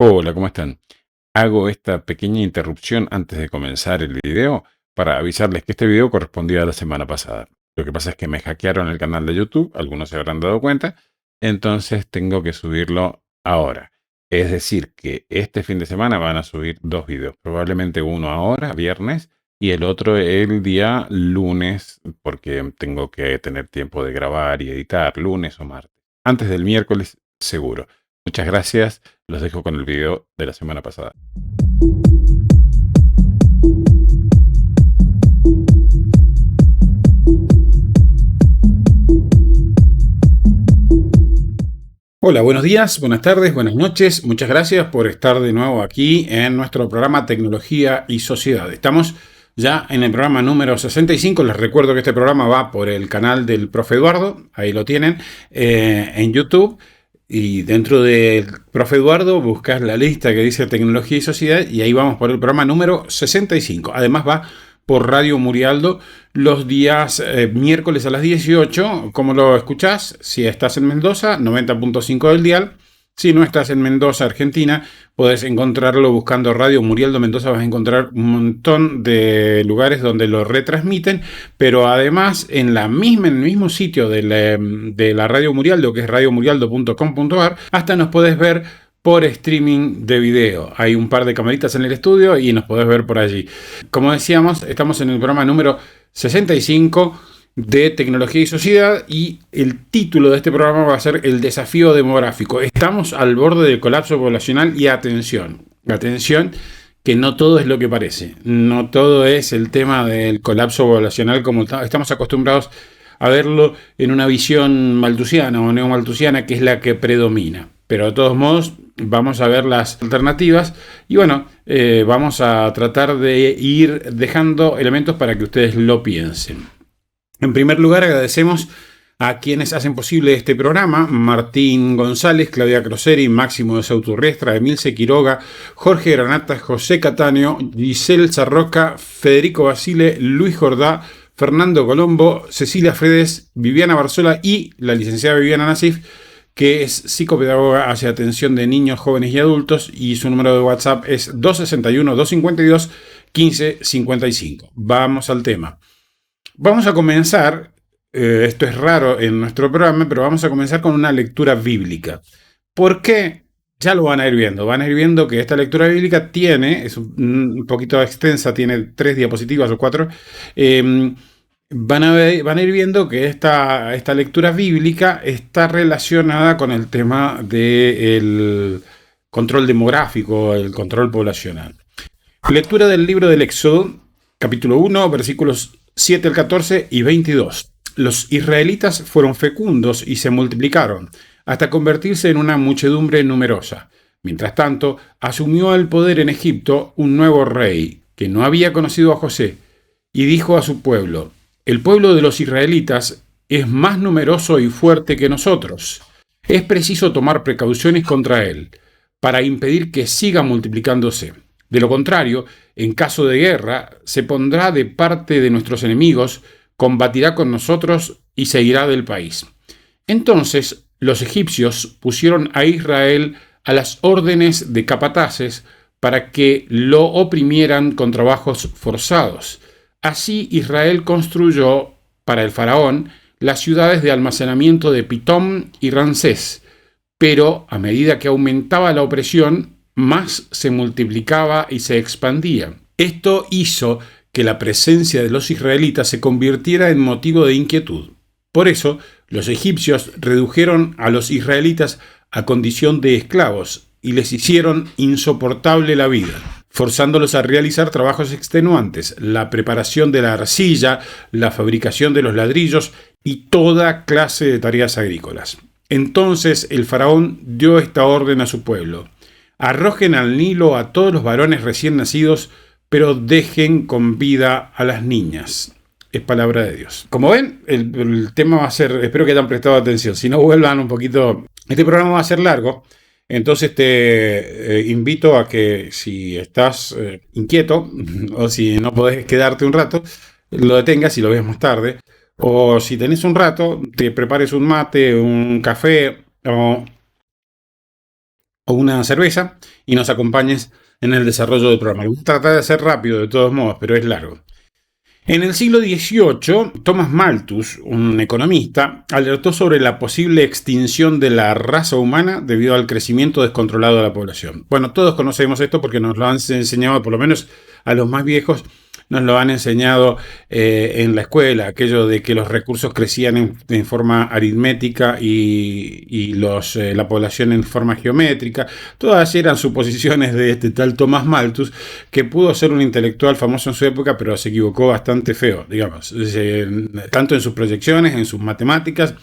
Hola, ¿cómo están? Hago esta pequeña interrupción antes de comenzar el video para avisarles que este video correspondía a la semana pasada. Lo que pasa es que me hackearon el canal de YouTube, algunos se habrán dado cuenta, entonces tengo que subirlo ahora. Es decir, que este fin de semana van a subir dos videos, probablemente uno ahora, viernes, y el otro el día lunes, porque tengo que tener tiempo de grabar y editar lunes o martes. Antes del miércoles, seguro. Muchas gracias. Los dejo con el video de la semana pasada. Hola, buenos días, buenas tardes, buenas noches. Muchas gracias por estar de nuevo aquí en nuestro programa Tecnología y Sociedad. Estamos ya en el programa número 65. Les recuerdo que este programa va por el canal del Profe Eduardo. Ahí lo tienen en YouTube. Y dentro del Profe Eduardo buscas la lista que dice Tecnología y Sociedad y ahí vamos por el programa número 65. Además va por Radio Murialdo los días miércoles a las 18. ¿Cómo lo escuchás? Si estás en Mendoza, 90.5 del dial. Si no estás en Mendoza, Argentina, podés encontrarlo buscando Radio Murialdo Mendoza. Vas a encontrar un montón de lugares donde lo retransmiten, pero además en el mismo sitio de la Radio Murialdo, que es radiomurialdo.com.ar, hasta nos podés ver por streaming de video. Hay un par de camaritas en el estudio y nos podés ver por allí. Como decíamos, estamos en el programa número 65 de Tecnología y Sociedad y el título de este programa va a ser El desafío demográfico. Estamos al borde del colapso poblacional y atención, que no todo es lo que parece, no todo es el tema del colapso poblacional como estamos acostumbrados a verlo en una visión malthusiana o neomalthusiana, que es la que predomina. Pero de todos modos vamos a ver las alternativas y bueno, vamos a tratar de ir dejando elementos para que ustedes lo piensen. En primer lugar, agradecemos a quienes hacen posible este programa: Martín González, Claudia Croseri, Máximo de Sauturriestra, Emilce Quiroga, Jorge Granata, José Cataño, Giselle Sarroca, Federico Basile, Luis Jordá, Fernando Colombo, Cecilia Fredes, Viviana Barzola y la licenciada Viviana Nasif, que es psicopedagoga hacia atención de niños, jóvenes y adultos, y su número de WhatsApp es 261-252-1555. Vamos al tema. Vamos a comenzar, esto es raro en nuestro programa, pero vamos a comenzar con una lectura bíblica. ¿Por qué? Ya lo van a ir viendo que esta lectura bíblica es un poquito extensa, tiene 3 diapositivas o 4. Van a ir viendo que esta lectura bíblica está relacionada con el tema del control demográfico, el control poblacional. Lectura del libro del Éxodo, capítulo 1, versículos 7 al 14 y 22. Los israelitas fueron fecundos y se multiplicaron, hasta convertirse en una muchedumbre numerosa. Mientras tanto, asumió el poder en Egipto un nuevo rey, que no había conocido a José, y dijo a su pueblo: el pueblo de los israelitas es más numeroso y fuerte que nosotros. Es preciso tomar precauciones contra él, para impedir que siga multiplicándose. De lo contrario, en caso de guerra, se pondrá de parte de nuestros enemigos, combatirá con nosotros y se irá del país. Entonces los egipcios pusieron a Israel a las órdenes de capataces para que lo oprimieran con trabajos forzados. Así Israel construyó para el faraón las ciudades de almacenamiento de Pitón y Ramsés, pero a medida que aumentaba la opresión, más se multiplicaba y se expandía. Esto hizo que la presencia de los israelitas se convirtiera en motivo de inquietud. Por eso, los egipcios redujeron a los israelitas a condición de esclavos y les hicieron insoportable la vida, forzándolos a realizar trabajos extenuantes, la preparación de la arcilla, la fabricación de los ladrillos y toda clase de tareas agrícolas. Entonces el faraón dio esta orden a su pueblo: arrojen al Nilo a todos los varones recién nacidos, pero dejen con vida a las niñas. Es palabra de Dios. Como ven, el tema va a ser, espero que hayan prestado atención, si no vuelvan un poquito, este programa va a ser largo, entonces te invito a que si estás inquieto o si no podés quedarte un rato, lo detengas y lo veas más tarde, o si tenés un rato, te prepares un mate, un café o o una cerveza y nos acompañes en el desarrollo del programa. Voy a tratar de hacer rápido de todos modos, pero es largo. En el siglo XVIII, Thomas Malthus, un economista, alertó sobre la posible extinción de la raza humana debido al crecimiento descontrolado de la población. Bueno, todos conocemos esto porque nos lo han enseñado, por lo menos a los más viejos, nos lo han enseñado en la escuela, aquello de que los recursos crecían en forma aritmética y la población en forma geométrica. Todas eran suposiciones de este tal Thomas Malthus, que pudo ser un intelectual famoso en su época, pero se equivocó bastante feo, digamos, tanto en sus proyecciones, en sus matemáticas.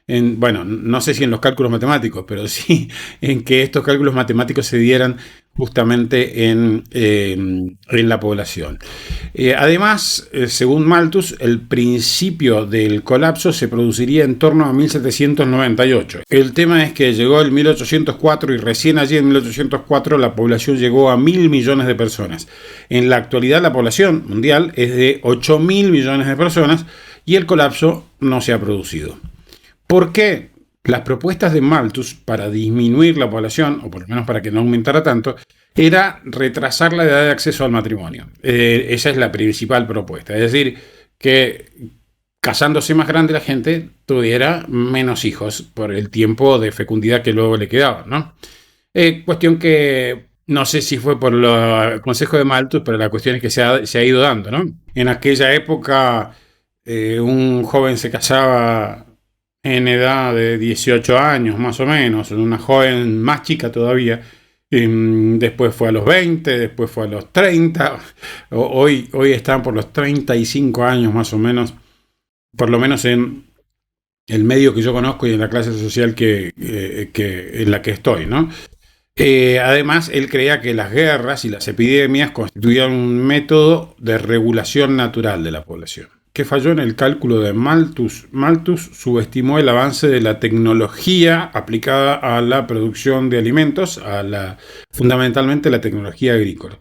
Bueno, no sé si en los cálculos matemáticos, pero sí en que estos cálculos matemáticos se dieran justamente en la población. Además, según Malthus, el principio del colapso se produciría en torno a 1798. El tema es que llegó el 1804 y recién allí en 1804 la población llegó a 1.000 millones de personas. En la actualidad la población mundial es de 8.000 millones de personas y el colapso no se ha producido. ¿Por qué? Las propuestas de Malthus para disminuir la población, o por lo menos para que no aumentara tanto, era retrasar la edad de acceso al matrimonio. Esa es la principal propuesta. Es decir, que casándose más grande la gente tuviera menos hijos por el tiempo de fecundidad que luego le quedaba, ¿no? Cuestión que no sé si fue por el consejo de Malthus, pero la cuestión es que se ha ido dando, ¿no? En aquella época un joven se casaba en edad de 18 años más o menos, una joven más chica todavía, después fue a los 20, después fue a los 30, hoy están por los 35 años más o menos, por lo menos en el medio que yo conozco y en la clase social en la que estoy, ¿no? Además, él creía que las guerras y las epidemias constituían un método de regulación natural de la población. Que falló en el cálculo de Malthus. Malthus subestimó el avance de la tecnología aplicada a la producción de alimentos, fundamentalmente la tecnología agrícola.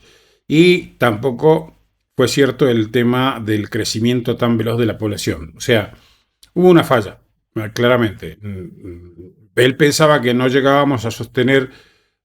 Y tampoco fue cierto el tema del crecimiento tan veloz de la población. O sea, hubo una falla, claramente. Él pensaba que no llegábamos a sostener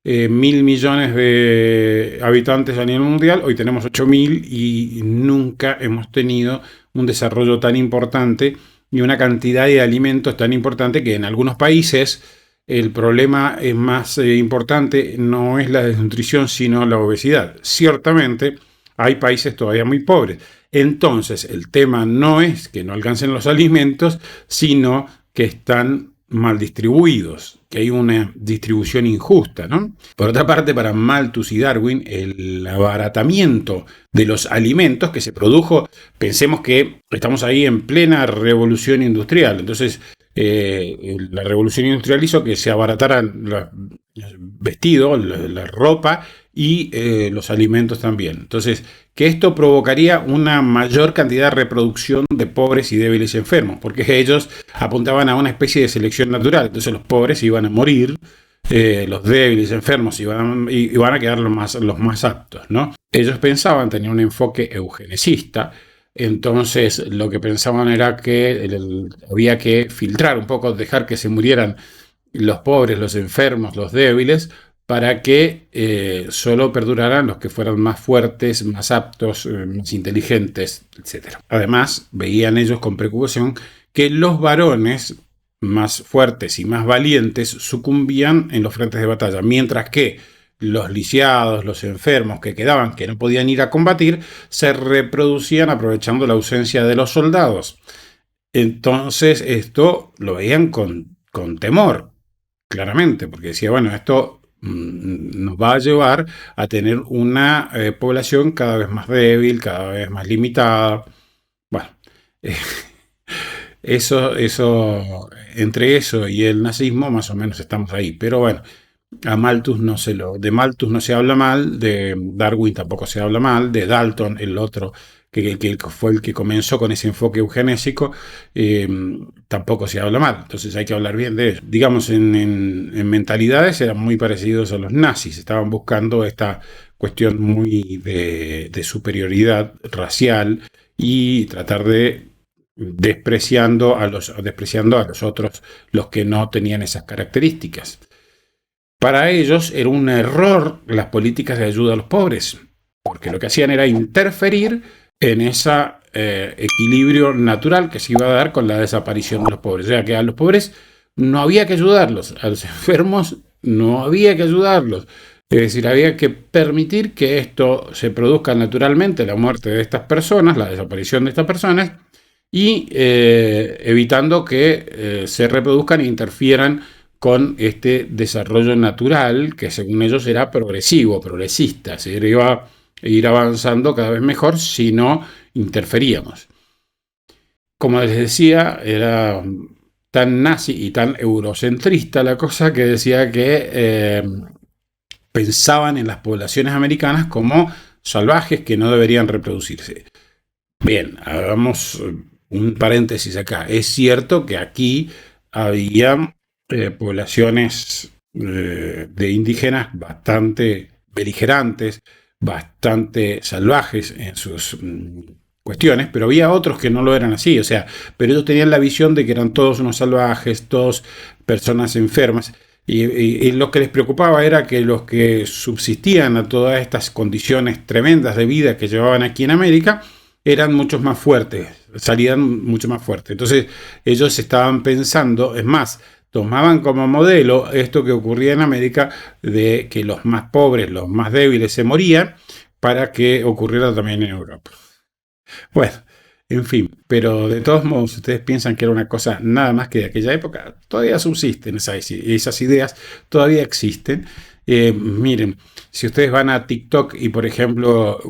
1.000 millones de habitantes a nivel mundial. Hoy tenemos 8.000 y nunca hemos tenido un desarrollo tan importante y una cantidad de alimentos tan importante que en algunos países el problema es más importante, no es la desnutrición, sino la obesidad. Ciertamente hay países todavía muy pobres. Entonces, el tema no es que no alcancen los alimentos, sino que están mal distribuidos, que hay una distribución injusta, ¿no? Por otra parte, para Malthus y Darwin, el abaratamiento de los alimentos que se produjo, pensemos que estamos ahí en plena revolución industrial, entonces la revolución industrial hizo que se abarataran los vestidos, la ropa y los alimentos también. Entonces, que esto provocaría una mayor cantidad de reproducción de pobres y débiles y enfermos, porque ellos apuntaban a una especie de selección natural. Entonces los pobres iban a morir, los débiles y enfermos iban a quedar los más aptos, ¿no? Ellos pensaban, tenían un enfoque eugenicista. Entonces lo que pensaban era que había que filtrar un poco, dejar que se murieran los pobres, los enfermos, los débiles, para que solo perduraran los que fueran más fuertes, más aptos, más inteligentes, etc. Además, veían ellos con preocupación que los varones más fuertes y más valientes sucumbían en los frentes de batalla, mientras que los lisiados, los enfermos que quedaban, que no podían ir a combatir, se reproducían aprovechando la ausencia de los soldados. Entonces esto lo veían con temor, claramente, porque decía, bueno, esto nos va a llevar a tener una población cada vez más débil, cada vez más limitada. Bueno, entre eso y el nazismo más o menos estamos ahí, pero bueno, de Malthus no se habla mal, de Darwin tampoco se habla mal, de Dalton, el otro que fue el que comenzó con ese enfoque eugenésico, tampoco se habla mal. Entonces hay que hablar bien de eso. Digamos, en mentalidades eran muy parecidos a los nazis, estaban buscando esta cuestión muy de superioridad racial y tratar de despreciando a los otros, los que no tenían esas características. Para ellos era un error las políticas de ayuda a los pobres, porque lo que hacían era interferir en ese equilibrio natural que se iba a dar con la desaparición de los pobres. O sea que a los pobres no había que ayudarlos, a los enfermos no había que ayudarlos. Es decir, había que permitir que esto se produzca naturalmente, la muerte de estas personas, la desaparición de estas personas, y evitando que se reproduzcan e interfieran con este desarrollo natural que según ellos era progresivo, progresista, se iba a ir avanzando cada vez mejor si no interferíamos. Como les decía, era tan nazi y tan eurocentrista la cosa que decía que pensaban en las poblaciones americanas como salvajes que no deberían reproducirse. Bien, hagamos un paréntesis acá. Es cierto que aquí había poblaciones de indígenas bastante beligerantes, bastante salvajes en sus cuestiones, pero había otros que no lo eran así, o sea, pero ellos tenían la visión de que eran todos unos salvajes, todos personas enfermas, y lo que les preocupaba era que los que subsistían a todas estas condiciones tremendas de vida que llevaban aquí en América eran muchos más fuertes, salían mucho más fuertes. Entonces ellos estaban pensando, es más, tomaban como modelo esto que ocurría en América, de que los más pobres, los más débiles se morían, para que ocurriera también en Europa. Bueno, en fin, pero de todos modos, ustedes piensan que era una cosa nada más que de aquella época, todavía subsisten esas ideas, todavía existen. Miren, si ustedes van a TikTok y, por ejemplo,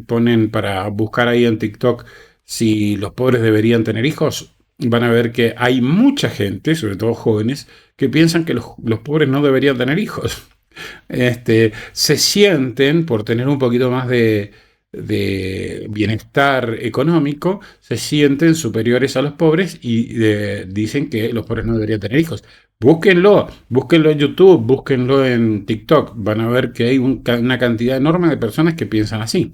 ponen para buscar ahí en TikTok si los pobres deberían tener hijos, van a ver que hay mucha gente, sobre todo jóvenes, que piensan que los pobres no deberían tener hijos. Se sienten, por tener un poquito más de bienestar económico, se sienten superiores a los pobres y dicen que los pobres no deberían tener hijos. Búsquenlo en YouTube, búsquenlo en TikTok. Van a ver que hay una cantidad enorme de personas que piensan así.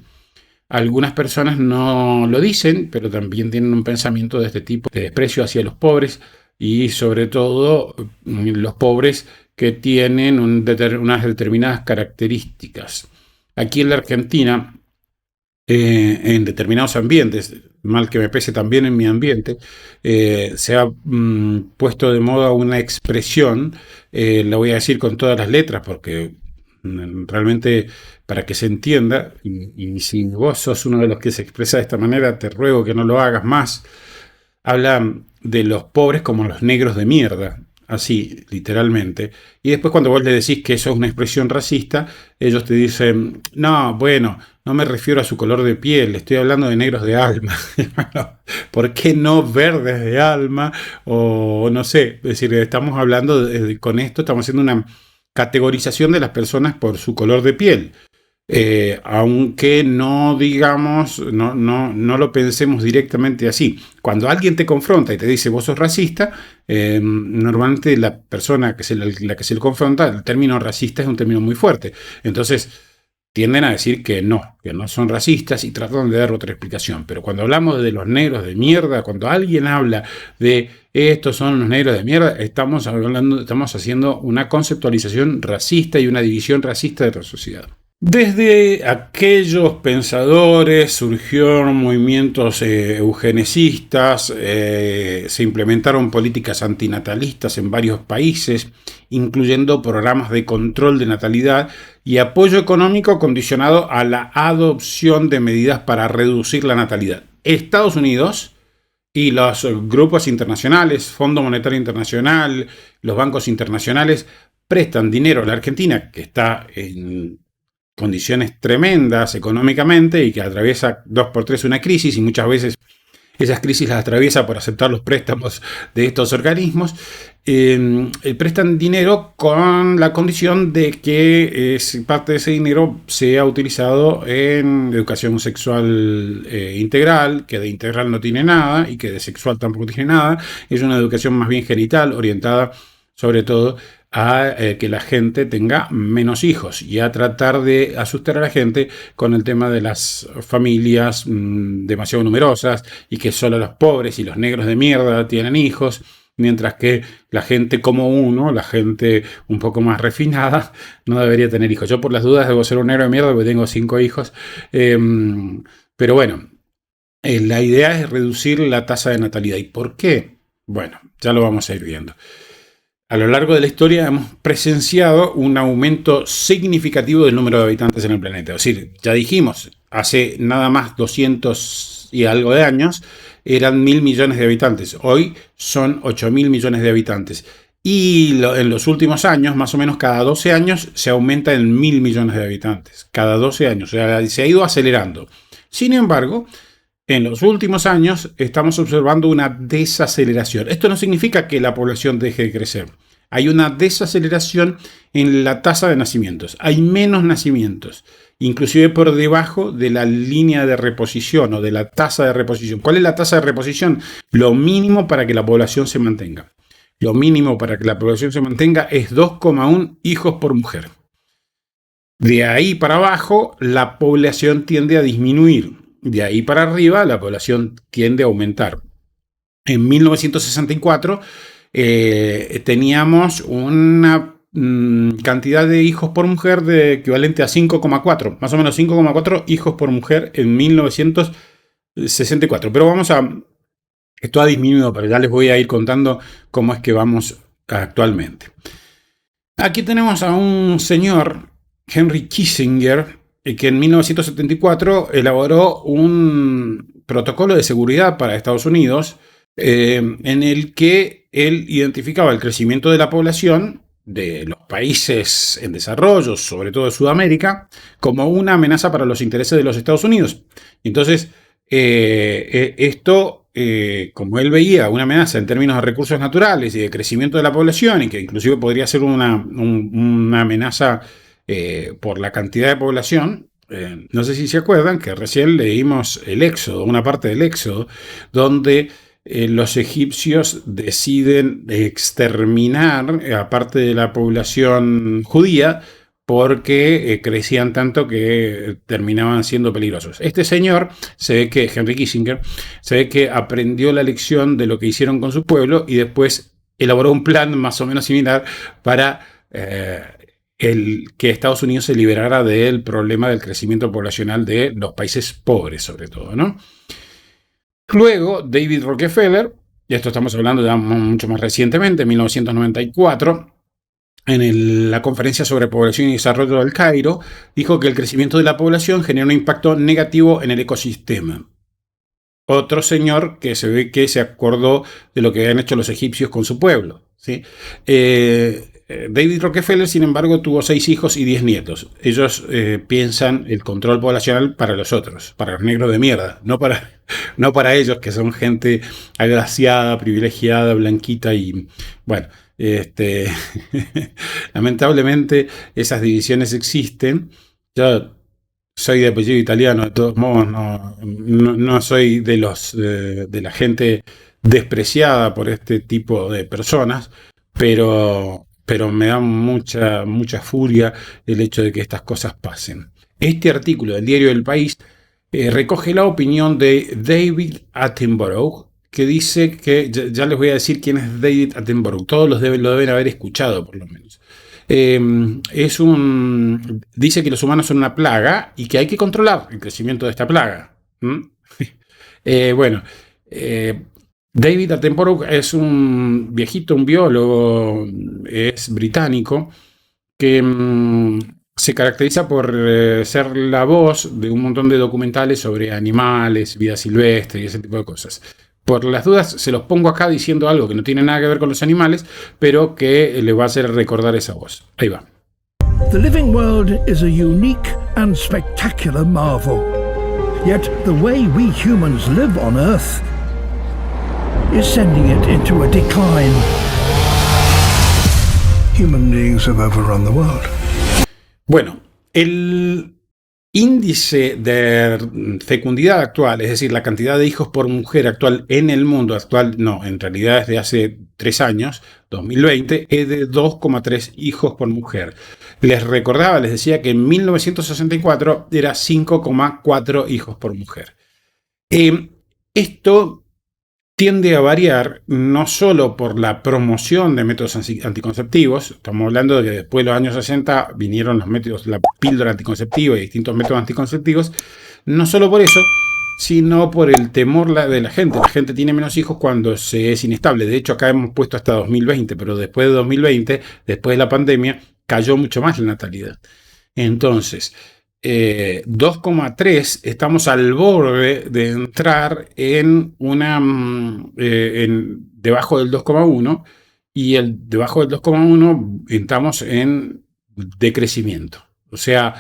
Algunas personas no lo dicen, pero también tienen un pensamiento de este tipo, de desprecio hacia los pobres y sobre todo los pobres que tienen unas determinadas características. Aquí en la Argentina, en determinados ambientes, mal que me pese también en mi ambiente, se ha puesto de moda una expresión, la voy a decir con todas las letras porque realmente para que se entienda, y si vos sos uno de los que se expresa de esta manera, te ruego que no lo hagas más. Habla de los pobres como los negros de mierda, así, literalmente. Y después cuando vos le decís que eso es una expresión racista, ellos te dicen, no, bueno, no me refiero a su color de piel, estoy hablando de negros de alma. ¿Por qué no verdes de alma? O no sé, es decir, estamos hablando, con esto estamos haciendo una categorización de las personas por su color de piel. Aunque no digamos, no lo pensemos directamente así. Cuando alguien te confronta y te dice vos sos racista, normalmente la persona la que se le confronta, el término racista es un término muy fuerte. Entonces tienden a decir que no son racistas y tratan de dar otra explicación. Pero cuando hablamos de los negros de mierda, cuando alguien habla de estos son los negros de mierda, estamos haciendo una conceptualización racista y una división racista de la sociedad. Desde aquellos pensadores surgieron movimientos eugenesistas, se implementaron políticas antinatalistas en varios países, incluyendo programas de control de natalidad y apoyo económico condicionado a la adopción de medidas para reducir la natalidad. Estados Unidos y los grupos internacionales, Fondo Monetario Internacional, los bancos internacionales, prestan dinero a la Argentina, que está en condiciones tremendas económicamente y que atraviesa 2x3 una crisis, y muchas veces esas crisis las atraviesa por aceptar los préstamos de estos organismos. Prestan dinero con la condición de que parte de ese dinero sea utilizado en educación sexual integral, que de integral no tiene nada y que de sexual tampoco tiene nada. Es una educación más bien genital, orientada sobre todo a que la gente tenga menos hijos y a tratar de asustar a la gente con el tema de las familias demasiado numerosas y que solo los pobres y los negros de mierda tienen hijos mientras que la gente como uno, la gente un poco más refinada, no debería tener hijos. Yo por las dudas debo ser un héroe de mierda porque tengo 5 hijos, pero bueno, la idea es reducir la tasa de natalidad. ¿Y por qué? Bueno, ya lo vamos a ir viendo. A lo largo de la historia hemos presenciado un aumento significativo del número de habitantes en el planeta. Es decir, ya dijimos, hace nada más 200 y algo de años eran 1.000 millones de habitantes. Hoy son 8.000 millones de habitantes. Y en los últimos años, más o menos cada 12 años, se aumenta en 1.000 millones de habitantes. Cada 12 años. O sea, se ha ido acelerando. Sin embargo, en los últimos años estamos observando una desaceleración. Esto no significa que la población deje de crecer. Hay una desaceleración en la tasa de nacimientos. Hay menos nacimientos, inclusive por debajo de la línea de reposición o de la tasa de reposición. ¿Cuál es la tasa de reposición? Lo mínimo para que la población se mantenga. Lo mínimo para que la población se mantenga es 2,1 hijos por mujer. De ahí para abajo, la población tiende a disminuir. De ahí para arriba, la población tiende a aumentar. En 1964 teníamos una cantidad de hijos por mujer de equivalente a 5,4, más o menos 5,4 hijos por mujer en 1964. Pero esto ha disminuido, pero ya les voy a ir contando cómo es que vamos actualmente. Aquí tenemos a un señor, Henry Kissinger, que en 1974 elaboró un protocolo de seguridad para Estados Unidos en el que él identificaba el crecimiento de la población de los países en desarrollo, sobre todo de Sudamérica, como una amenaza para los intereses de los Estados Unidos. Entonces, esto, como él veía una amenaza en términos de recursos naturales y de crecimiento de la población, y que inclusive podría ser una amenaza por la cantidad de población, no sé si se acuerdan que recién leímos el Éxodo, una parte del Éxodo, donde los egipcios deciden exterminar a parte de la población judía porque crecían tanto que terminaban siendo peligrosos. Este señor, se ve que Henry Kissinger, se ve que aprendió la lección de lo que hicieron con su pueblo y después elaboró un plan más o menos similar para que Estados Unidos se liberara del problema del crecimiento poblacional de los países pobres, sobre todo, ¿no? Luego, David Rockefeller, y esto estamos hablando ya mucho más recientemente, en 1994, en la conferencia sobre población y desarrollo del Cairo, dijo que el crecimiento de la población genera un impacto negativo en el ecosistema. Otro señor que se ve que se acordó de lo que habían hecho los egipcios con su pueblo, ¿sí? David Rockefeller, sin embargo, tuvo 6 hijos y 10 nietos. Ellos piensan el control poblacional para los otros, para los negros de mierda, no para ellos, que son gente agraciada, privilegiada, blanquita y, bueno, lamentablemente esas divisiones existen. Yo soy de apellido italiano, de todos modos no soy de la gente despreciada por este tipo de personas, pero me da mucha furia el hecho de que estas cosas pasen. Este artículo del diario El País recoge la opinión de David Attenborough, que dice que, ya les voy a decir quién es David Attenborough, todos lo deben haber escuchado por lo menos. Dice que los humanos son una plaga y que hay que controlar el crecimiento de esta plaga. David Attenborough es un viejito, un biólogo, es británico, que se caracteriza por ser la voz de un montón de documentales sobre animales, vida silvestre y ese tipo de cosas. Por las dudas, se los pongo acá diciendo algo que no tiene nada que ver con los animales, pero que le va a hacer recordar esa voz. Ahí va. The living world is a unique and spectacular marvel. Yet the way we humans live on Earth is sending it into a decline. Human beings have overrun the world. Bueno, el índice de fecundidad actual, es decir, la cantidad de hijos por mujer actual en el mundo actual, no, en realidad desde hace 3 años, 2020, es de 2,3 hijos por mujer. Les recordaba, les decía que en 1964 era 5,4 hijos por mujer. Esto tiende a variar no solo por la promoción de métodos anticonceptivos. Estamos hablando de que después de los años 60 vinieron los métodos, la píldora anticonceptiva y distintos métodos anticonceptivos. No solo por eso, sino por el temor de la gente. La gente tiene menos hijos cuando se es inestable. De hecho, acá hemos puesto hasta 2020, pero después de 2020, después de la pandemia, cayó mucho más la natalidad. Entonces, 2,3, estamos al borde de entrar en debajo del 2,1, y debajo del 2,1 estamos en decrecimiento. O sea,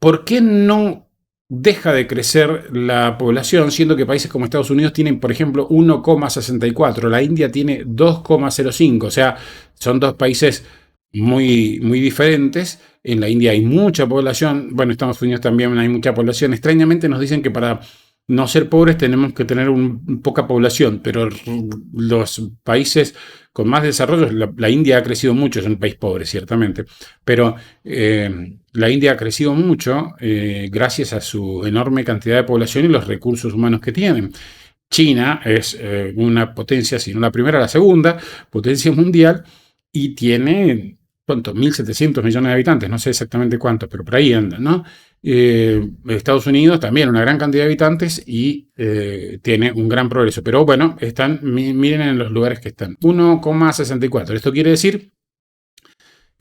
¿por qué no deja de crecer la población, siendo que países como Estados Unidos tienen, por ejemplo, 1,64, la India tiene 2,05, o sea, son dos países muy, muy diferentes? En la India hay mucha población, bueno, en Estados Unidos también hay mucha población. Extrañamente nos dicen que para no ser pobres tenemos que tener poca población, pero los países con más desarrollo, la India ha crecido mucho, es un país pobre, ciertamente, pero la India ha crecido mucho gracias a su enorme cantidad de población y los recursos humanos que tienen. China es una potencia, si no la primera, la segunda potencia mundial, y tiene, ¿cuánto? 1.700 millones de habitantes, no sé exactamente cuántos, pero por ahí andan, ¿no? Estados Unidos también una gran cantidad de habitantes y tiene un gran progreso. Pero bueno, miren en los lugares que están. 1,64. Esto quiere decir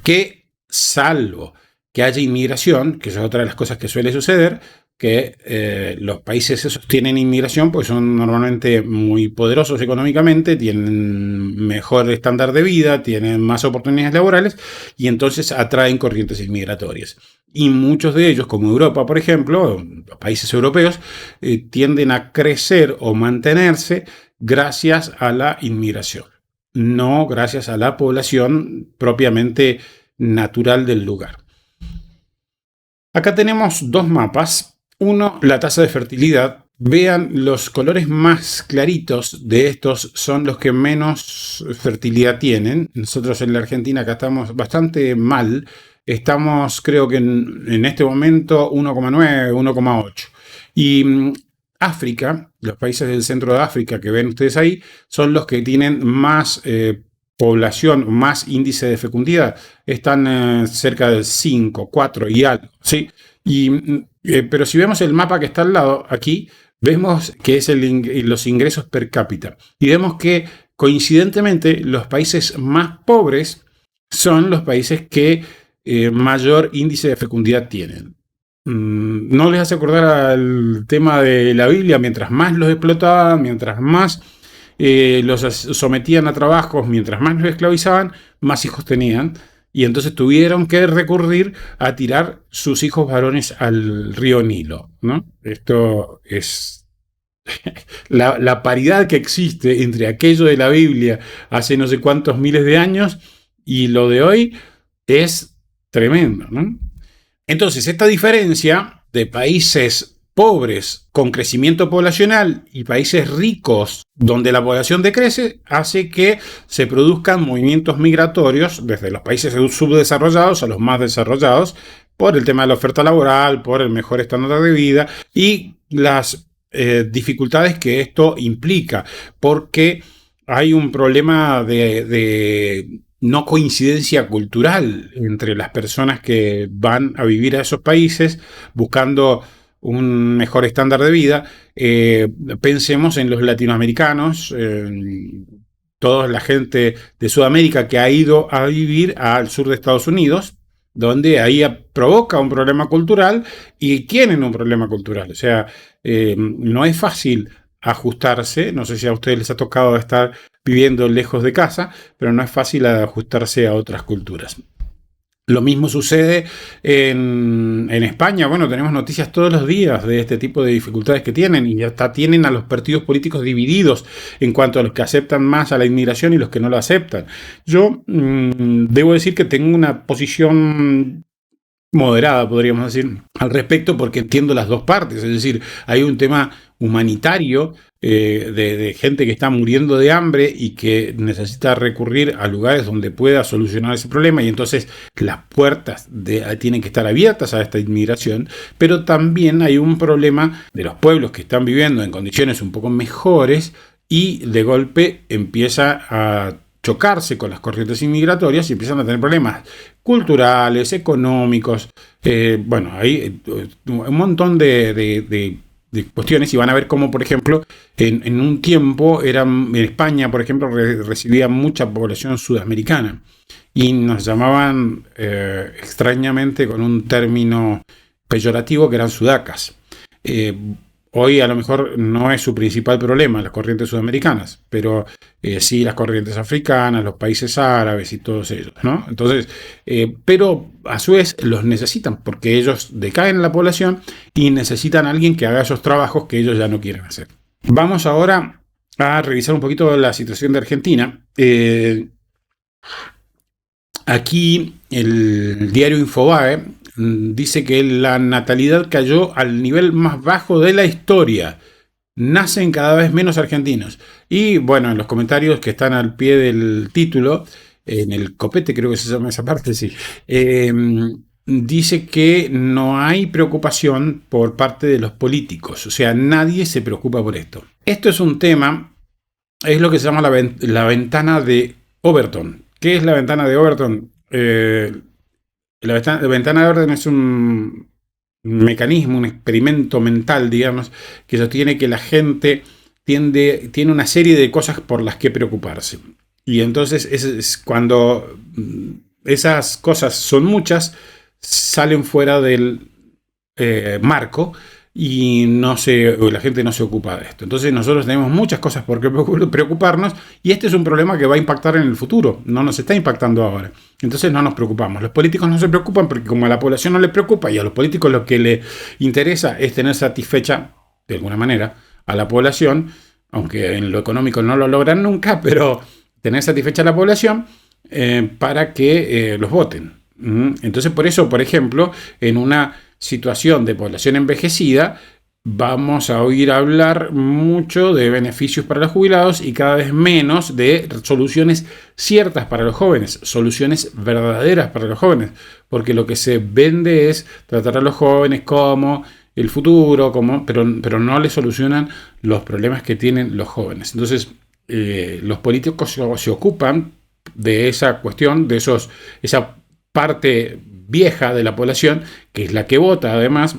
que, salvo que haya inmigración, que es otra de las cosas que suele suceder, que los países esos tienen inmigración porque son normalmente muy poderosos económicamente, tienen mejor estándar de vida, tienen más oportunidades laborales y entonces atraen corrientes inmigratorias. Y muchos de ellos, como Europa, por ejemplo, los países europeos, tienden a crecer o mantenerse gracias a la inmigración, no gracias a la población propiamente natural del lugar. Acá tenemos dos mapas. Uno, la tasa de fertilidad. Vean, los colores más claritos de estos son los que menos fertilidad tienen. Nosotros en la Argentina acá estamos bastante mal. Estamos, creo que en este momento, 1,9, 1,8. Y África, los países del centro de África que ven ustedes ahí, son los que tienen más población, más índice de fecundidad. Están cerca del 5, 4 y algo, ¿sí? Pero si vemos el mapa que está al lado, aquí, vemos que es los ingresos per cápita. Y vemos que, coincidentemente, los países más pobres son los países que mayor índice de fecundidad tienen. ¿No les hace acordar al tema de la Biblia? Mientras más los explotaban, mientras más los sometían a trabajos, mientras más los esclavizaban, más hijos tenían. Y entonces tuvieron que recurrir a tirar sus hijos varones al río Nilo, ¿no? Esto es la paridad que existe entre aquello de la Biblia hace no sé cuántos miles de años y lo de hoy es tremendo, ¿no? Entonces, esta diferencia de países pobres con crecimiento poblacional y países ricos donde la población decrece hace que se produzcan movimientos migratorios desde los países subdesarrollados a los más desarrollados por el tema de la oferta laboral, por el mejor estándar de vida y las dificultades que esto implica, porque hay un problema de no coincidencia cultural entre las personas que van a vivir a esos países buscando un mejor estándar de vida. Pensemos en los latinoamericanos, toda la gente de Sudamérica que ha ido a vivir al sur de Estados Unidos, donde ahí provoca un problema cultural y tienen un problema cultural. O sea, no es fácil ajustarse. No sé si a ustedes les ha tocado estar viviendo lejos de casa, pero no es fácil ajustarse a otras culturas. Lo mismo sucede en España. Bueno, tenemos noticias todos los días de este tipo de dificultades que tienen y hasta tienen a los partidos políticos divididos en cuanto a los que aceptan más a la inmigración y los que no lo aceptan. Yo debo decir que tengo una posición moderada, podríamos decir, al respecto, porque entiendo las dos partes. Es decir, hay un tema humanitario de gente que está muriendo de hambre y que necesita recurrir a lugares donde pueda solucionar ese problema, y entonces las puertas tienen que estar abiertas a esta inmigración. Pero también hay un problema de los pueblos que están viviendo en condiciones un poco mejores y de golpe empieza a chocarse con las corrientes inmigratorias y empiezan a tener problemas culturales, económicos. Hay un montón de cuestiones, y van a ver cómo, por ejemplo, en un tiempo en España, por ejemplo, recibía mucha población sudamericana y nos llamaban extrañamente con un término peyorativo que eran sudacas. Hoy a lo mejor no es su principal problema las corrientes sudamericanas, pero sí las corrientes africanas, los países árabes y todos ellos, ¿no? Entonces, pero a su vez los necesitan porque ellos decaen en la población y necesitan a alguien que haga esos trabajos que ellos ya no quieren hacer. Vamos ahora a revisar un poquito la situación de Argentina. Aquí el diario Infobae dice que la natalidad cayó al nivel más bajo de la historia. Nacen cada vez menos argentinos. Y bueno, en los comentarios que están al pie del título, en el copete creo que se llama esa parte, sí, dice que no hay preocupación por parte de los políticos. O sea, nadie se preocupa por esto. Esto es un tema, es lo que se llama la ventana de Overton. ¿Qué es la ventana de Overton? La ventana de Overton es un mecanismo, un experimento mental, digamos, que sostiene que la gente tiene una serie de cosas por las que preocuparse. Y entonces es cuando esas cosas son muchas, salen fuera del marco y la gente no se ocupa de esto. Entonces nosotros tenemos muchas cosas por qué preocuparnos y este es un problema que va a impactar en el futuro, no nos está impactando ahora. Entonces no nos preocupamos. Los políticos no se preocupan porque como a la población no le preocupa y a los políticos lo que le interesa es tener satisfecha, de alguna manera, a la población, aunque en lo económico no lo logran nunca, pero tener satisfecha a la población para que los voten. Entonces por eso, por ejemplo, en una situación de población envejecida, vamos a oír hablar mucho de beneficios para los jubilados y cada vez menos de soluciones ciertas para los jóvenes, soluciones verdaderas para los jóvenes, porque lo que se vende es tratar a los jóvenes como el futuro, pero no les solucionan los problemas que tienen los jóvenes. Entonces, los políticos se ocupan de esa cuestión, de esa parte vieja de la población, que es la que vota además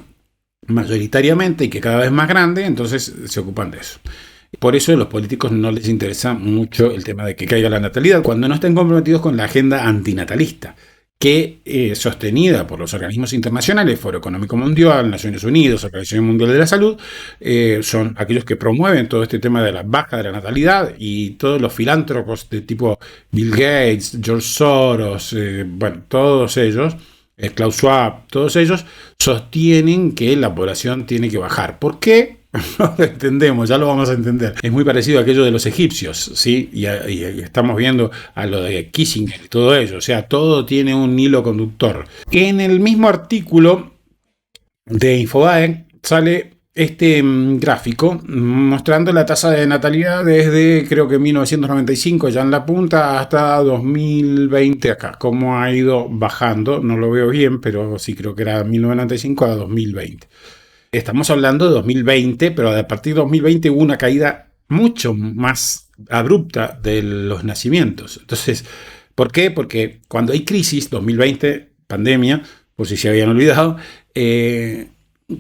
mayoritariamente y que cada vez más grande, entonces se ocupan de eso. Por eso a los políticos no les interesa mucho el tema de que caiga la natalidad, cuando no estén comprometidos con la agenda antinatalista, que sostenida por los organismos internacionales, Foro Económico Mundial, Naciones Unidas, Organización Mundial de la Salud, son aquellos que promueven todo este tema de la baja de la natalidad, y todos los filántropos de tipo Bill Gates, George Soros, todos ellos, Klaus Schwab, todos ellos sostienen que la población tiene que bajar. ¿Por qué? No lo entendemos, ya lo vamos a entender. Es muy parecido a aquello de los egipcios, ¿sí? Y estamos viendo a lo de Kissinger y todo ello. O sea, todo tiene un hilo conductor. En el mismo artículo de Infobae sale este gráfico mostrando la tasa de natalidad desde, creo que 1995, ya en la punta, hasta 2020 acá. Cómo ha ido bajando, no lo veo bien, pero sí creo que era 1995 a 2020. Estamos hablando de 2020, pero a partir de 2020 hubo una caída mucho más abrupta de los nacimientos. Entonces, ¿por qué? Porque cuando hay crisis, 2020, pandemia, por si se habían olvidado,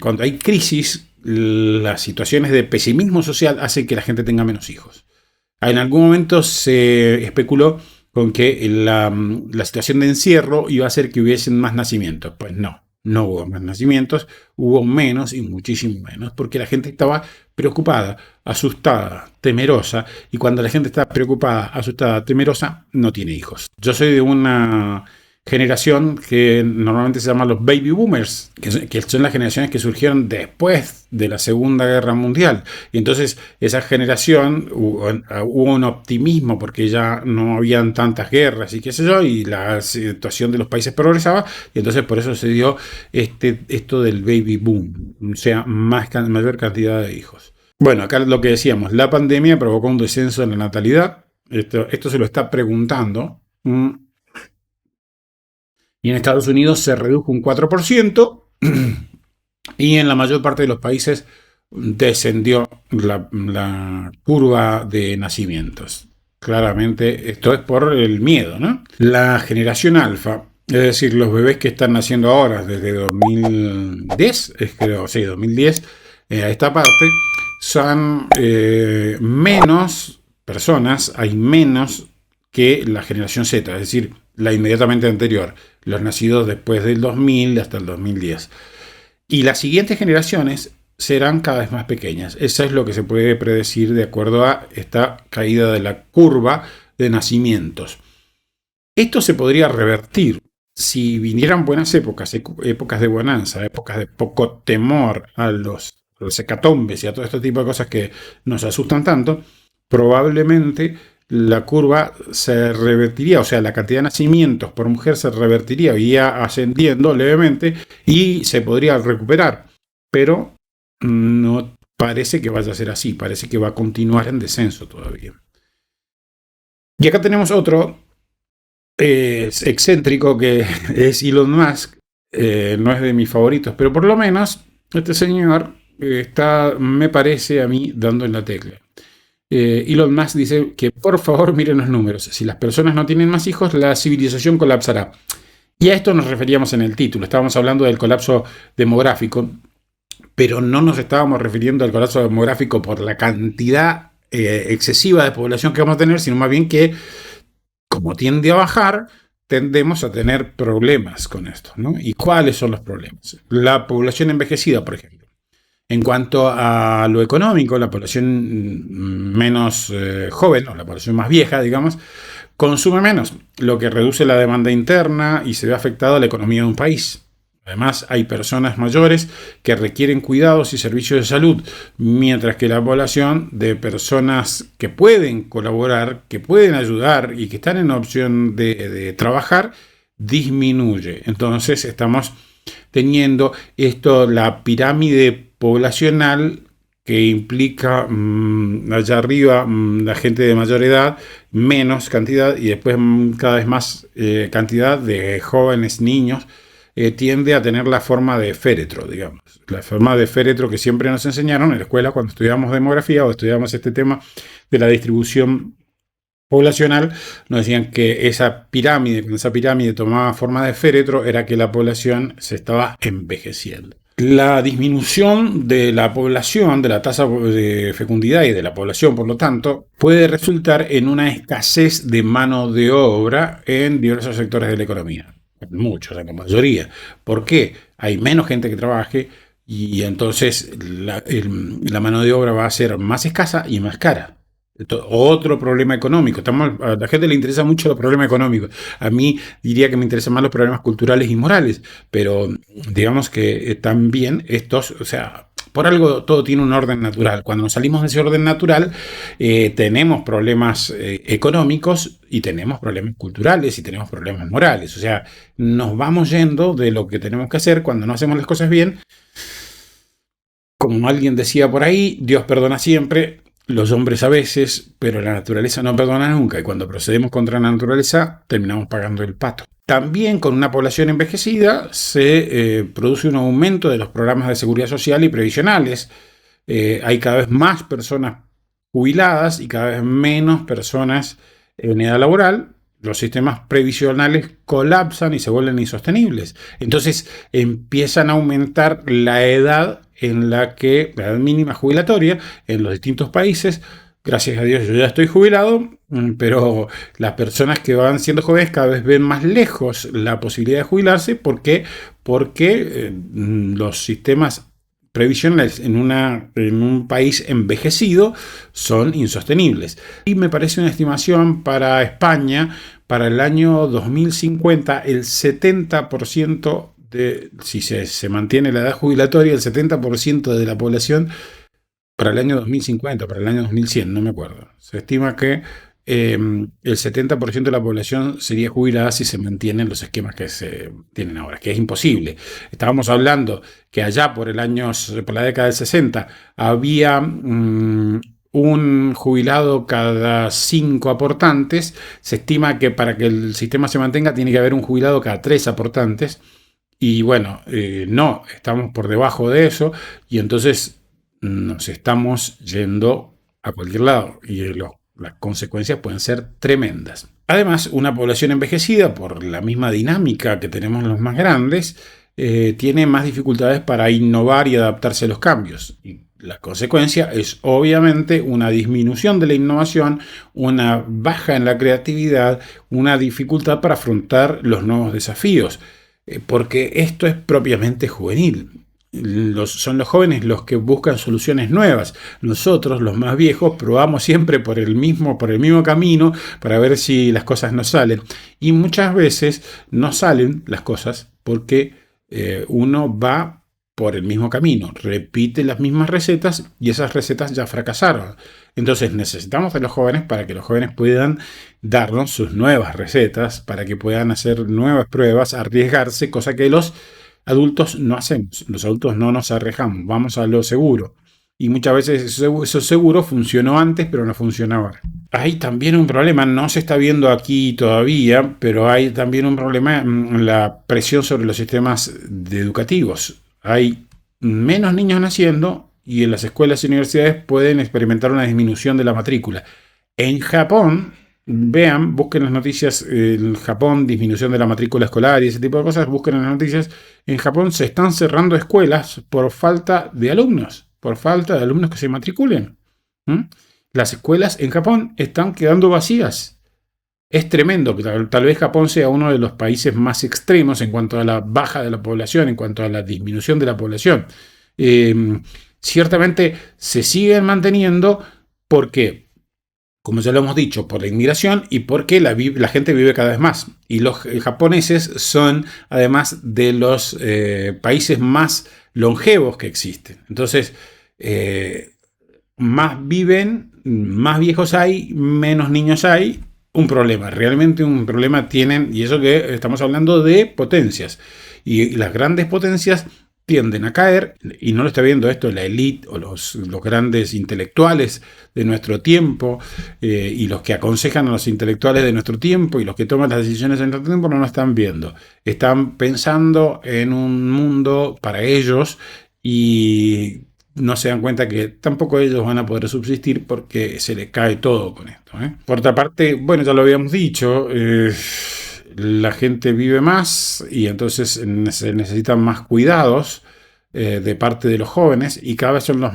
cuando hay crisis, las situaciones de pesimismo social hacen que la gente tenga menos hijos. En algún momento se especuló con que la situación de encierro iba a hacer que hubiesen más nacimientos. Pues no. No hubo más nacimientos, hubo menos y muchísimo menos, porque la gente estaba preocupada, asustada, temerosa, y cuando la gente está preocupada, asustada, temerosa, no tiene hijos. Yo soy de una generación que normalmente se llama los baby boomers, que son las generaciones que surgieron después de la Segunda Guerra Mundial. Y entonces esa generación hubo un optimismo porque ya no habían tantas guerras y qué sé yo, y la situación de los países progresaba, y entonces por eso se dio esto del baby boom, o sea, mayor cantidad de hijos. Bueno, acá lo que decíamos, la pandemia provocó un descenso en la natalidad. Esto se lo está preguntando. Y en Estados Unidos se redujo un 4%, y en la mayor parte de los países descendió la curva de nacimientos. Claramente esto es por el miedo, ¿no? La generación alfa, es decir, los bebés que están naciendo ahora desde 2010, creo, sí, 2010, a esta parte, son menos personas, hay menos que la generación Z, es decir, la inmediatamente anterior, los nacidos después del 2000 hasta el 2010. Y las siguientes generaciones serán cada vez más pequeñas. Eso es lo que se puede predecir de acuerdo a esta caída de la curva de nacimientos. Esto se podría revertir si vinieran buenas épocas, épocas de bonanza, épocas de poco temor a los hecatombes y a todo este tipo de cosas que nos asustan tanto. Probablemente la curva se revertiría, o sea, la cantidad de nacimientos por mujer se revertiría, iría ascendiendo levemente y se podría recuperar. Pero no parece que vaya a ser así, parece que va a continuar en descenso todavía. Y acá tenemos otro excéntrico que es Elon Musk, no es de mis favoritos, pero por lo menos este señor está, me parece a mí, dando en la tecla. Elon Musk dice que por favor miren los números, si las personas no tienen más hijos, la civilización colapsará. Y a esto nos referíamos en el título, estábamos hablando del colapso demográfico, pero no nos estábamos refiriendo al colapso demográfico por la cantidad excesiva de población que vamos a tener, sino más bien que, como tiende a bajar, tendemos a tener problemas con esto, ¿no? ¿Y cuáles son los problemas? La población envejecida, por ejemplo. En cuanto a lo económico, la población menos joven, o la población más vieja, digamos, consume menos, lo que reduce la demanda interna y se ve afectada la economía de un país. Además, hay personas mayores que requieren cuidados y servicios de salud, mientras que la población de personas que pueden colaborar, que pueden ayudar y que están en opción de trabajar, disminuye. Entonces, estamos teniendo esto, la pirámide poblacional que implica allá arriba la gente de mayor edad, menos cantidad, y después cada vez más cantidad de jóvenes, niños, tiende a tener la forma de féretro, digamos. La forma de féretro que siempre nos enseñaron en la escuela cuando estudiamos demografía o estudiamos este tema de la distribución poblacional, nos decían que esa pirámide, cuando esa pirámide tomaba forma de féretro, era que la población se estaba envejeciendo. La disminución de la población, de la tasa de fecundidad y de la población, por lo tanto, puede resultar en una escasez de mano de obra en diversos sectores de la economía. Muchos, en la mayoría. ¿Por qué? Hay menos gente que trabaje y entonces la mano de obra va a ser más escasa y más cara. Otro problema económico. A la gente le interesa mucho los problemas económicos. A mí diría que me interesan más los problemas culturales y morales, pero digamos que también estos, o sea, por algo todo tiene un orden natural. Cuando nos salimos de ese orden natural, tenemos problemas económicos y tenemos problemas culturales y tenemos problemas morales. O sea, nos vamos yendo de lo que tenemos que hacer cuando no hacemos las cosas bien. Como alguien decía por ahí, Dios perdona siempre. Los hombres a veces, pero la naturaleza no perdona nunca, y cuando procedemos contra la naturaleza terminamos pagando el pato. También con una población envejecida se produce un aumento de los programas de seguridad social y previsionales. Hay cada vez más personas jubiladas y cada vez menos personas en edad laboral. Los sistemas previsionales colapsan y se vuelven insostenibles. Entonces empiezan a aumentar la edad en la que, la edad mínima jubilatoria en los distintos países. Gracias a Dios yo ya estoy jubilado, pero las personas que van siendo jóvenes cada vez ven más lejos la posibilidad de jubilarse. ¿Por qué? Porque los sistemas previsionales en un país envejecido son insostenibles. Y me parece una estimación para España, para el año 2050, el 70%, si se mantiene la edad jubilatoria, el 70% de la población para el año 2050, para el año 2100, no me acuerdo. Se estima que el 70% de la población sería jubilada si se mantienen los esquemas que se tienen ahora, que es imposible. Estábamos hablando que allá por la década del 60 había un jubilado cada 5 aportantes. Se estima que para que el sistema se mantenga tiene que haber un jubilado cada 3 aportantes. Y bueno, no, estamos por debajo de eso y entonces nos estamos yendo a cualquier lado y las consecuencias pueden ser tremendas. Además, una población envejecida, por la misma dinámica que tenemos los más grandes, tiene más dificultades para innovar y adaptarse a los cambios. Y la consecuencia es obviamente una disminución de la innovación, una baja en la creatividad, una dificultad para afrontar los nuevos desafíos, porque esto es propiamente juvenil. Son los jóvenes los que buscan soluciones nuevas. Nosotros, los más viejos, probamos siempre por el mismo camino para ver si las cosas nos salen. Y muchas veces no salen las cosas porque uno va por el mismo camino, repite las mismas recetas y esas recetas ya fracasaron. Entonces necesitamos de los jóvenes para que los jóvenes puedan darnos sus nuevas recetas, para que puedan hacer nuevas pruebas, arriesgarse, cosa que los adultos no hacemos. Los adultos no nos arriesgamos, vamos a lo seguro. Y muchas veces eso seguro funcionó antes, pero no funciona ahora. Hay también un problema, no se está viendo aquí todavía, pero hay también un problema en la presión sobre los sistemas educativos. Hay menos niños naciendo y en las escuelas y universidades pueden experimentar una disminución de la matrícula. En Japón, busquen las noticias, en Japón, disminución de la matrícula escolar y ese tipo de cosas, busquen las noticias. En Japón se están cerrando escuelas por falta de alumnos que se matriculen. Las escuelas en Japón están quedando vacías. Es tremendo. Tal vez Japón sea uno de los países más extremos en cuanto a la baja de la población, en cuanto a la disminución de la población. Ciertamente se siguen manteniendo porque, como ya lo hemos dicho, por la inmigración y porque la gente vive cada vez más. Y los japoneses son, además, de los países más longevos que existen. Entonces, más viven, más viejos hay, menos niños hay. Un problema, realmente un problema tienen, y eso que estamos hablando de potencias. Y las grandes potencias tienden a caer, y no lo está viendo esto la élite o los grandes intelectuales de nuestro tiempo, y los que aconsejan a los intelectuales de nuestro tiempo y los que toman las decisiones en nuestro tiempo no lo están viendo. Están pensando en un mundo para ellos y no se dan cuenta que tampoco ellos van a poder subsistir porque se les cae todo con esto. Por otra parte, bueno, ya lo habíamos dicho, la gente vive más y entonces se necesitan más cuidados de parte de los jóvenes y cada vez son los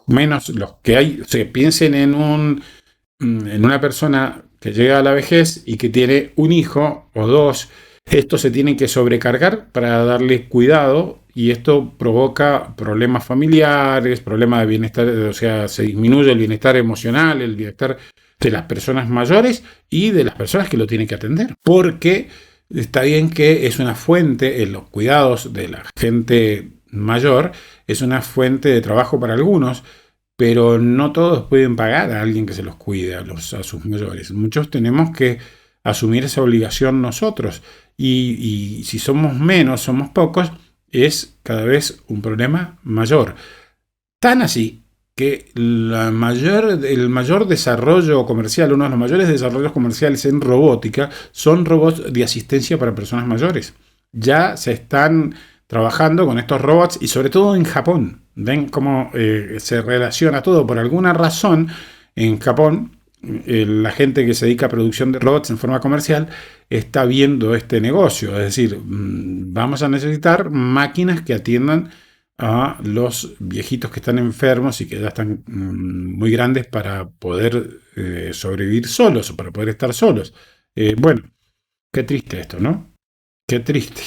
menos los que hay. O sea, piensen en una persona que llega a la vejez y que tiene un hijo o dos. Estos se tienen que sobrecargar para darles cuidado y esto provoca problemas familiares, problemas de bienestar, o sea, se disminuye el bienestar emocional, el bienestar de las personas mayores y de las personas que lo tienen que atender. Porque está bien que es una fuente, en los cuidados de la gente mayor, es una fuente de trabajo para algunos, pero no todos pueden pagar a alguien que se los cuide a sus mayores. Muchos tenemos que asumir esa obligación nosotros. Y si somos menos, somos pocos, es cada vez un problema mayor. Tan así que el mayor desarrollo comercial, uno de los mayores desarrollos comerciales en robótica, son robots de asistencia para personas mayores. Ya se están trabajando con estos robots y sobre todo en Japón. Ven cómo se relaciona todo. Por alguna razón, en Japón, la gente que se dedica a producción de robots en forma comercial está viendo este negocio. Es decir, vamos a necesitar máquinas que atiendan a los viejitos que están enfermos y que ya están muy grandes para poder sobrevivir solos o para poder estar solos. Bueno, qué triste esto, ¿no? Qué triste.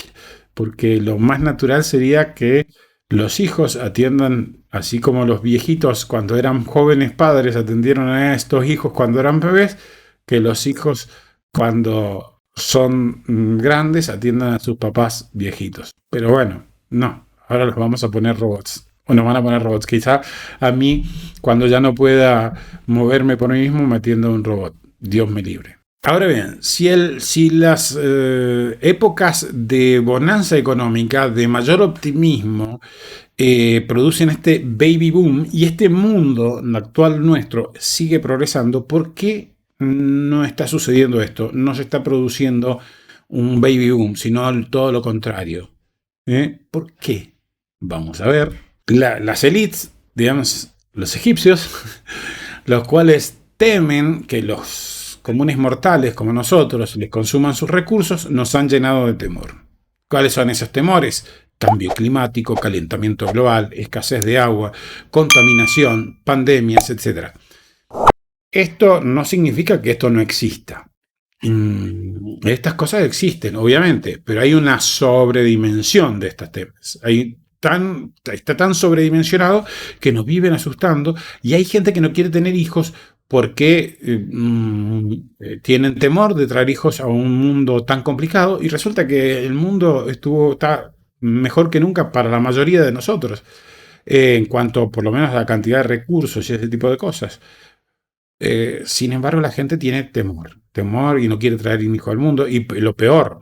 Porque lo más natural sería que los hijos atiendan, así como los viejitos cuando eran jóvenes padres atendieron a estos hijos cuando eran bebés, que los hijos cuando son grandes atiendan a sus papás viejitos. Pero bueno, no, ahora los vamos a poner robots. O nos van a poner robots. Quizá a mí, cuando ya no pueda moverme por mí mismo, me atienda un robot. Dios me libre. Ahora bien, si las épocas de bonanza económica, de mayor optimismo, producen este baby boom y este mundo actual nuestro sigue progresando, ¿por qué no está sucediendo esto? No se está produciendo un baby boom, sino todo lo contrario. ¿Por qué? Vamos a ver. Las élites digamos, los egipcios, los cuales temen que los comunes mortales como nosotros les consuman sus recursos, nos han llenado de temor. ¿Cuáles son esos temores? Cambio climático, calentamiento global, escasez de agua, contaminación, pandemias, etc. Esto no significa que esto no exista. Estas cosas existen, obviamente, pero hay una sobredimensión de estos temas. Está tan sobredimensionado que nos viven asustando, y hay gente que no quiere tener hijos porque tienen temor de traer hijos a un mundo tan complicado, y resulta que el mundo está mejor que nunca para la mayoría de nosotros, en cuanto por lo menos a la cantidad de recursos y ese tipo de cosas. Sin embargo, la gente tiene temor y no quiere traer un hijo al mundo, y lo peor,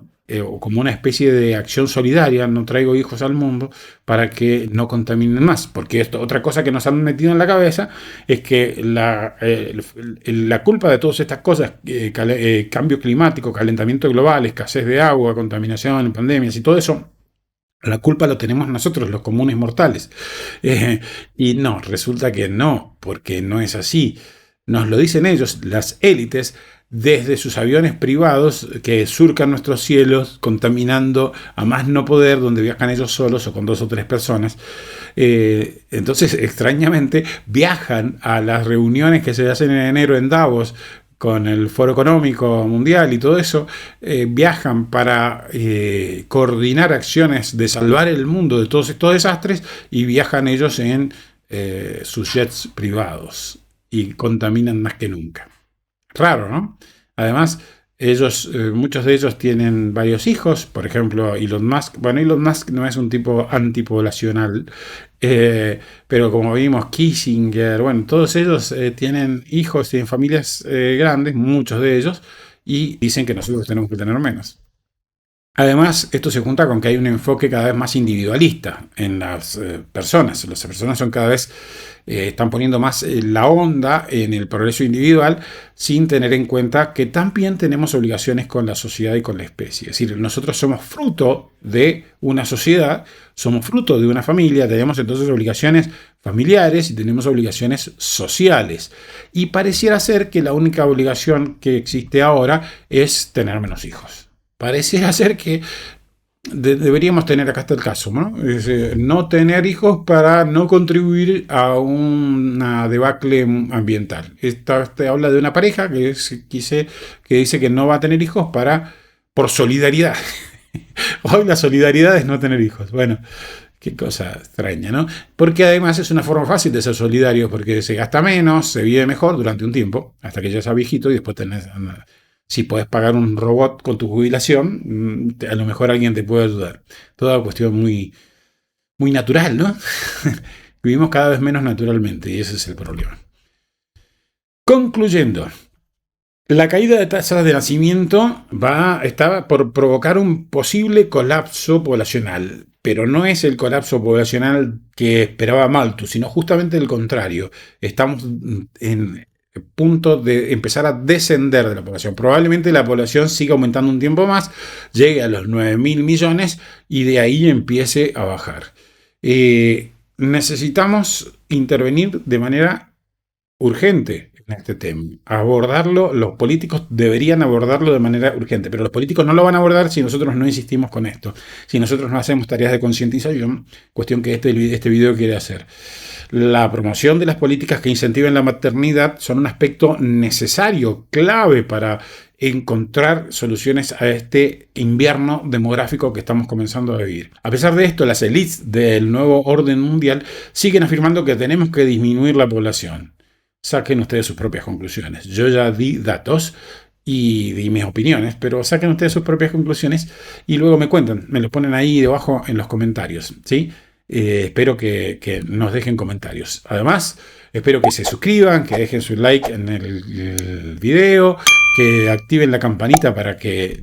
como una especie de acción solidaria, no traigo hijos al mundo para que no contaminen más, porque otra cosa que nos han metido en la cabeza es que la culpa de todas estas cosas, cambio climático, calentamiento global, escasez de agua, contaminación, pandemias y todo eso, la culpa lo tenemos nosotros, los comunes mortales. Y no, resulta que no, porque no es así. Nos lo dicen ellos, las élites, desde sus aviones privados que surcan nuestros cielos, contaminando a más no poder, donde viajan ellos solos o con 2 o 3 personas. Entonces, extrañamente, viajan a las reuniones que se hacen en enero en Davos, con el Foro Económico Mundial y todo eso, viajan para coordinar acciones de salvar el mundo de todos estos desastres, y viajan ellos en sus jets privados y contaminan más que nunca. Raro, ¿no? Además, muchos de ellos tienen varios hijos. Por ejemplo, Elon Musk. Bueno, Elon Musk no es un tipo antipoblacional, pero como vimos, Kissinger, bueno, todos ellos tienen hijos, tienen familias grandes, muchos de ellos, y dicen que nosotros tenemos que tener menos. Además, esto se junta con que hay un enfoque cada vez más individualista en las personas. Las personas son cada vez están poniendo más la onda en el progreso individual, sin tener en cuenta que también tenemos obligaciones con la sociedad y con la especie. Es decir, nosotros somos fruto de una sociedad, somos fruto de una familia, tenemos entonces obligaciones familiares y tenemos obligaciones sociales. Y pareciera ser que la única obligación que existe ahora es tener menos hijos. Pareciera ser que deberíamos tener, acá está el caso, ¿no? No tener hijos para no contribuir a una debacle ambiental. Este habla de una pareja que dice que no va a tener hijos por solidaridad. Hoy la solidaridad es no tener hijos. Bueno, qué cosa extraña, ¿no? Porque además es una forma fácil de ser solidario, porque se gasta menos, se vive mejor durante un tiempo, hasta que ya seas viejito, y después tenés... Si puedes pagar un robot con tu jubilación, a lo mejor alguien te puede ayudar. Toda cuestión muy, muy natural, ¿no? Vivimos cada vez menos naturalmente, y ese es el problema. Concluyendo, la caída de tasas de nacimiento está por provocar un posible colapso poblacional, pero no es el colapso poblacional que esperaba Malthus, sino justamente el contrario. Estamos en punto de empezar a descender de la población. Probablemente la población siga aumentando un tiempo más, llegue a los 9.000 millones y de ahí empiece a bajar. Necesitamos intervenir de manera urgente en este tema. Abordarlo, los políticos deberían abordarlo de manera urgente, pero los políticos no lo van a abordar si nosotros no insistimos con esto, si nosotros no hacemos tareas de concientización, cuestión que este video quiere hacer. La promoción de las políticas que incentiven la maternidad son un aspecto necesario, clave para encontrar soluciones a este invierno demográfico que estamos comenzando a vivir. A pesar de esto, las élites del nuevo orden mundial siguen afirmando que tenemos que disminuir la población. Saquen ustedes sus propias conclusiones. Yo ya di datos y di mis opiniones, pero saquen ustedes sus propias conclusiones y luego me cuentan, me lo ponen ahí debajo en los comentarios, ¿sí? Espero que nos dejen comentarios. Además, espero que se suscriban, que dejen su like en el video, que activen la campanita para que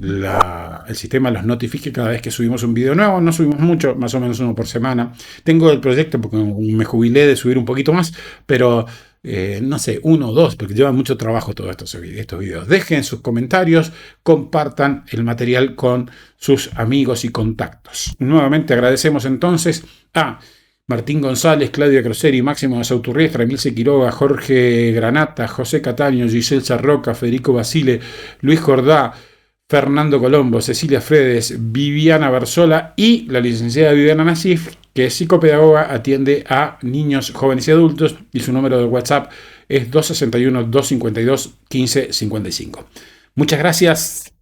el sistema los notifique cada vez que subimos un video nuevo. No subimos mucho, más o menos uno por semana. Tengo el proyecto porque me jubilé de subir un poquito más, pero no sé, 1 o 2, porque lleva mucho trabajo todos estos videos. Dejen sus comentarios, compartan el material con sus amigos y contactos. Nuevamente agradecemos entonces a Martín González, Claudia Croseri, Máximo Sauturriestra, Emilce Quiroga, Jorge Granata, José Cataño, Giselle Sarroca, Federico Basile, Luis Jordá, Fernando Colombo, Cecilia Fredes, Viviana Barzola y la licenciada Viviana Nasif, que es psicopedagoga, atiende a niños, jóvenes y adultos, y su número de WhatsApp es 261-252-1555. Muchas gracias.